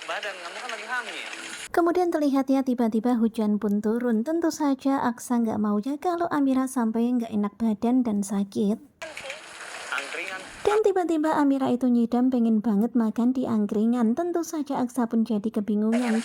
badan, kamu kan lagi hamil. Kemudian terlihat ya tiba-tiba hujan pun turun. Tentu saja Aksa nggak maunya kalau Amira sampai nggak enak badan dan sakit. Angkringan. Dan tiba-tiba Amira itu nyidam pengen banget makan di angkringan. Tentu saja Aksa pun jadi kebingungan.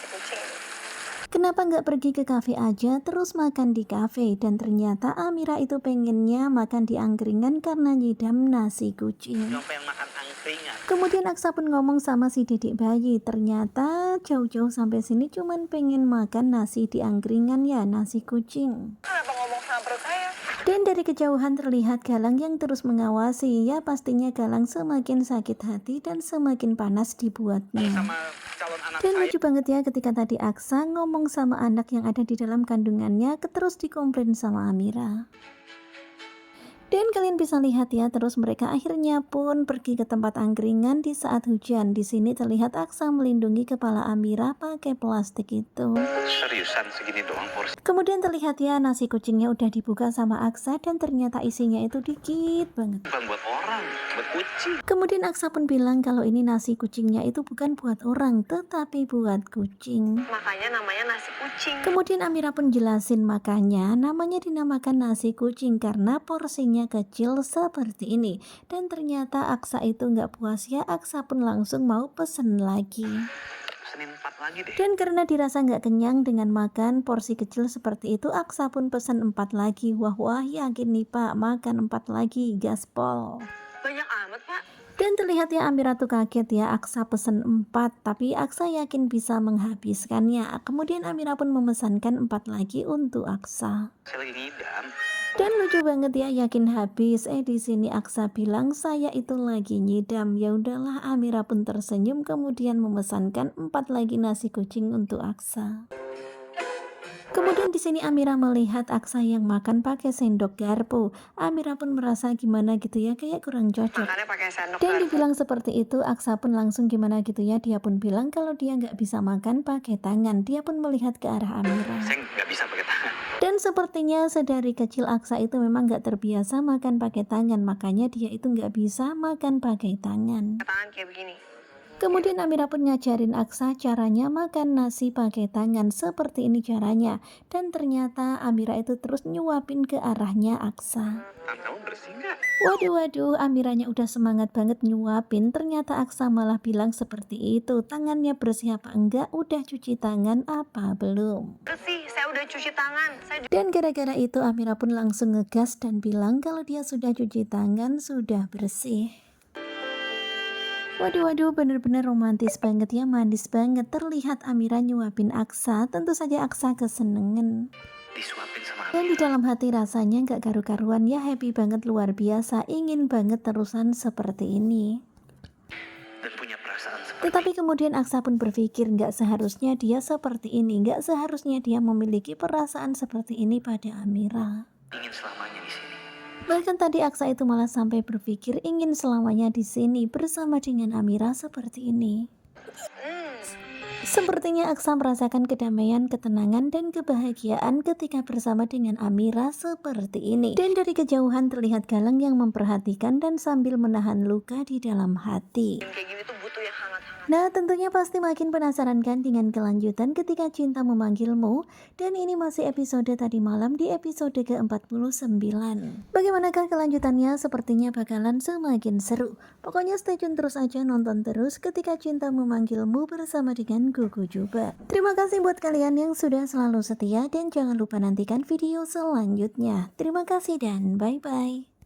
Kenapa nggak pergi ke kafe aja terus makan di kafe? Dan ternyata Amira itu pengennya makan di angkringan karena nyidam nasi kucing. Yang pengen makan angkringan. Kemudian Aksa pun ngomong sama si Didik bayi, ternyata jauh-jauh sampai sini cuman pengen makan nasi di angkringan ya, nasi kucing. Kenapa ngomong sama perut saya? Dan dari kejauhan terlihat Galang yang terus mengawasi, ya pastinya Galang semakin sakit hati dan semakin panas dibuatnya. Sama calon anak Dan saya. lucu banget ya ketika tadi Aksa ngomong sama anak yang ada di dalam kandungannya, terus dikomplain sama Amira. Dan kalian bisa lihat ya, terus mereka akhirnya pun pergi ke tempat angkringan di saat hujan. Di sini terlihat Aksa melindungi kepala Amira pakai plastik itu. Seriusan segini doang porsi. Kemudian terlihat ya nasi kucingnya udah dibuka sama Aksa dan ternyata isinya itu dikit banget. Bukan buat orang, buat kucing. Kemudian Aksa pun bilang kalau ini nasi kucingnya itu bukan buat orang tetapi buat kucing. Makanya namanya nasi kucing. Kemudian Amira pun jelasin makanya namanya dinamakan nasi kucing karena porsinya kecil seperti ini. Dan ternyata Aksa itu nggak puas ya, Aksa pun langsung mau pesen lagi. Senin 4 lagi deh. Dan karena dirasa nggak kenyang dengan makan porsi kecil seperti itu, Aksa pun pesen 4 lagi. Wah yakin nih Pak, makan 4 lagi, gaspol. Banyak amat, Pak. Dan terlihat ya Amira tuh kaget ya, Aksa pesen 4, tapi Aksa yakin bisa menghabiskannya. Kemudian Amira pun memesankan 4 lagi untuk Aksa. Saya lagi ngidam. Dan lucu banget ya, yakin habis. Di sini Aksa bilang saya itu lagi nyidam. Ya udahlah, Amira pun tersenyum kemudian memesankan 4 lagi nasi kucing untuk Aksa. Kemudian di sini Amira melihat Aksa yang makan pakai sendok garpu. Amira pun merasa gimana gitu ya, kayak kurang cocok. Makannya pakai sendok Dan garpu. dibilang seperti itu, Aksa pun langsung gimana gitu ya, dia pun bilang kalau dia nggak bisa makan pakai tangan. Dia pun melihat ke arah Amira. Saya nggak bisa pakai tangan. Dan sepertinya sedari kecil Aksa itu memang nggak terbiasa makan pakai tangan, makanya dia itu nggak bisa makan pakai tangan. Tangan kayak begini. Kemudian Amira pun ngajarin Aksa caranya makan nasi pakai tangan, seperti ini caranya. Dan ternyata Amira itu terus nyuapin ke arahnya Aksa. Tangan kamu bersih nggak? Waduh, Amiranya udah semangat banget nyuapin, ternyata Aksa malah bilang seperti itu. Tangannya bersih apa enggak, udah cuci tangan apa belum. Bersih, saya udah cuci tangan. Dan gara-gara itu Amira pun langsung ngegas dan bilang kalau dia sudah cuci tangan, sudah bersih. Waduh, bener-bener romantis banget ya, manis banget. Terlihat Amira nyuapin Aksa, tentu saja Aksa kesenengan. Disuapin sama Dan di dalam hati rasanya gak karu-karuan ya, happy banget, luar biasa. Ingin banget terusan seperti ini. dan punya perasaan seperti Tetapi kemudian Aksa pun berpikir gak seharusnya dia seperti ini. Gak seharusnya dia memiliki perasaan seperti ini pada Amira. ingin selamanya di sini. Bahkan tadi Aksa itu malah sampai berpikir ingin selamanya di sini bersama dengan Amira seperti ini. Sepertinya Aksa merasakan kedamaian, ketenangan, dan kebahagiaan ketika bersama dengan Amira seperti ini. Dan dari kejauhan terlihat Galang yang memperhatikan dan sambil menahan luka di dalam hati. Kayak gini tuh butuh yang hangat-hangat. Nah, tentunya pasti makin penasaran kan dengan kelanjutan ketika cinta memanggilmu. Dan ini masih episode tadi malam di episode ke-49. Bagaimanakah kelanjutannya? Sepertinya bakalan semakin seru. Pokoknya stay tune terus aja, nonton terus ketika cinta memanggilmu bersama dengan Gugu Juba. Terima kasih buat kalian yang sudah selalu setia dan jangan lupa nantikan video selanjutnya. Terima kasih dan bye-bye.